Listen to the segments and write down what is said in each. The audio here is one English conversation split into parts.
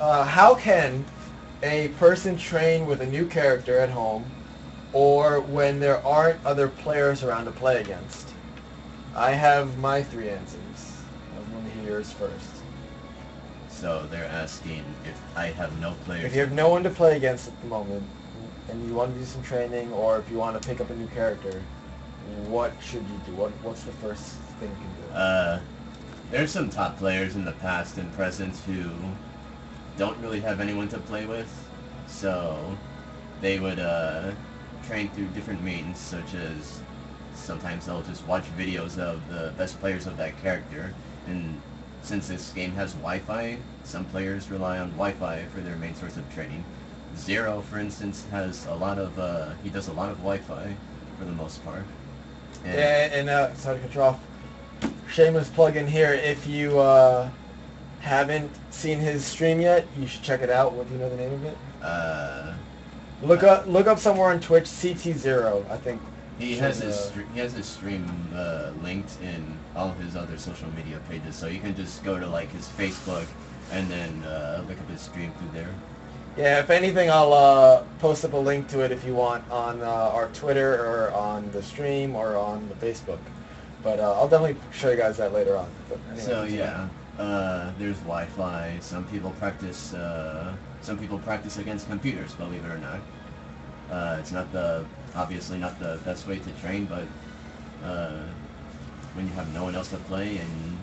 How can a person train with a new character at home or when there aren't other players around to play against? I have my three answers. I want to hear yours first. So they're asking if I have no players. If you have no one to play against at the moment, and you want to do some training, or if you want to pick up a new character, what should you do? What's the first thing you can do? There's some top players in the past and present who don't really have anyone to play with, so they would train through different means, such as sometimes they'll just watch videos of the best players of that character, and since this game has Wi-Fi, some players rely on Wi-Fi for their main source of training. Zero, for instance, has a lot of, he does a lot of Wi-Fi for the most part. And Yeah, and sorry to cut you off. Shameless plug in here. If you haven't seen his stream yet, you should check it out. What do you know the name of it? Look up somewhere on Twitch, CT0. I think he has his stream linked in all his other social media pages, so you can just go to like his Facebook and then look up his stream through there. Yeah, if anything, I'll post up a link to it if you want on our Twitter or on the stream or on the Facebook. But I'll definitely show you guys that later on. But anyway, So yeah, there's Wi-Fi. Some people practice against computers, believe it or not. It's obviously not the best way to train, but when you have no one else to play and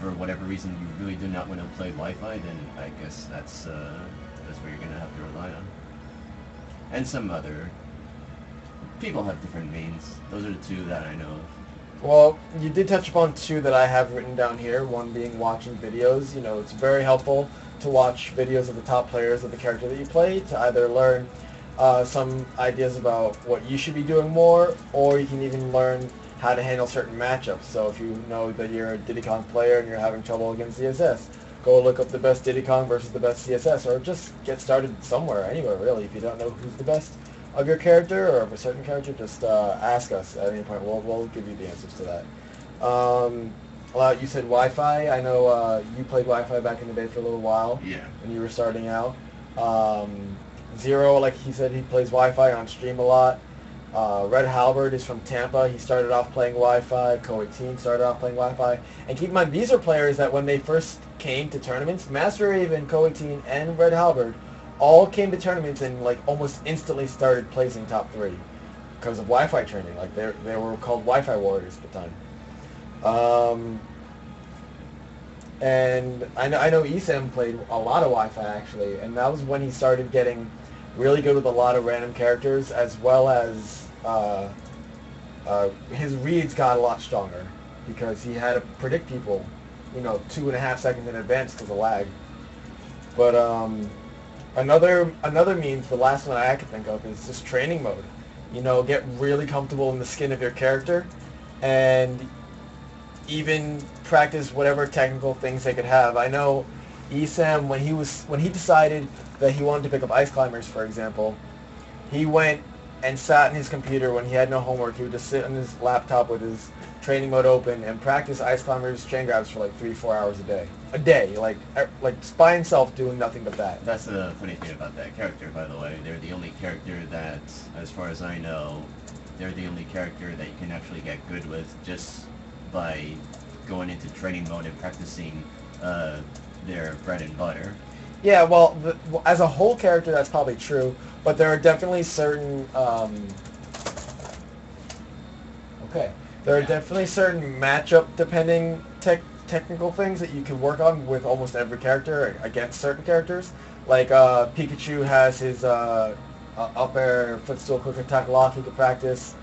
for whatever reason you really do not want to play Wi-Fi, then I guess that's where you're gonna have to rely on. And some other people have different means. Those are the two that I know of. well, you did touch upon two that I have written down here. One being watching videos. You know, it's very helpful to watch videos of the top players of the character that you play to either learn some ideas about what you should be doing more, or you can even learn how to handle certain matchups. So if you know that you're a Diddy Kong player and you're having trouble against CSS, go look up the best Diddy Kong versus the best CSS, or just get started somewhere, anywhere really. If you don't know who's the best of your character or of a certain character, just ask us at any point. We'll give you the answers to that. You said Wi-Fi. I know you played Wi-Fi back in the day for a little while. Yeah. When you were starting out. Zero, like he said, he plays Wi-Fi on stream a lot. Red Halberd is from Tampa. He started off playing Wi-Fi. Co-18 started off playing Wi-Fi. And keep in mind, these are players that when they first came to tournaments, Master Raven, Co-18, and Red Halberd all came to tournaments and like almost instantly started placing top 3 because of Wi-Fi training. Like they were called Wi-Fi warriors at the time. And I know Esam played a lot of Wi-Fi actually, and that was when he started getting really good with a lot of random characters, as well as his reads got a lot stronger because he had to predict people, 2.5 seconds in advance because of lag. But another means, the last one I can think of, is just training mode. Get really comfortable in the skin of your character, and even practice whatever technical things they could have. I know Esam, when he decided that he wanted to pick up Ice Climbers, for example, he went and sat in his computer when he had no homework. He would just sit on his laptop with his training mode open and practice Ice Climbers chain grabs for like 3-4 hours a day, like by himself doing nothing but that. That's the funny thing about that character, by the way. They're the only character that, as far as I know, they're the only character that you can actually get good with just by going into training mode and practicing their bread and butter. Yeah, well, as a whole character, that's probably true, but there are definitely certain matchup-depending technical things that you can work on with almost every character against certain characters. Like Pikachu has his up air footstool quick attack lock he could practice.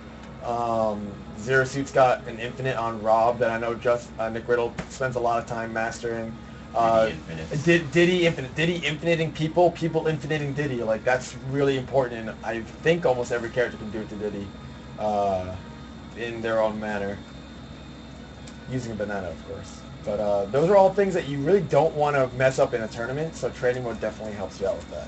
Zero Suit's got an infinite on Rob that I know just Nick Riddle spends a lot of time mastering. Diddy infiniting people infiniting Diddy. Like, that's really important, and I think almost every character can do it to Diddy in their own manner. Using a banana, of course. But those are all things that you really don't want to mess up in a tournament, so training mode definitely helps you out with that.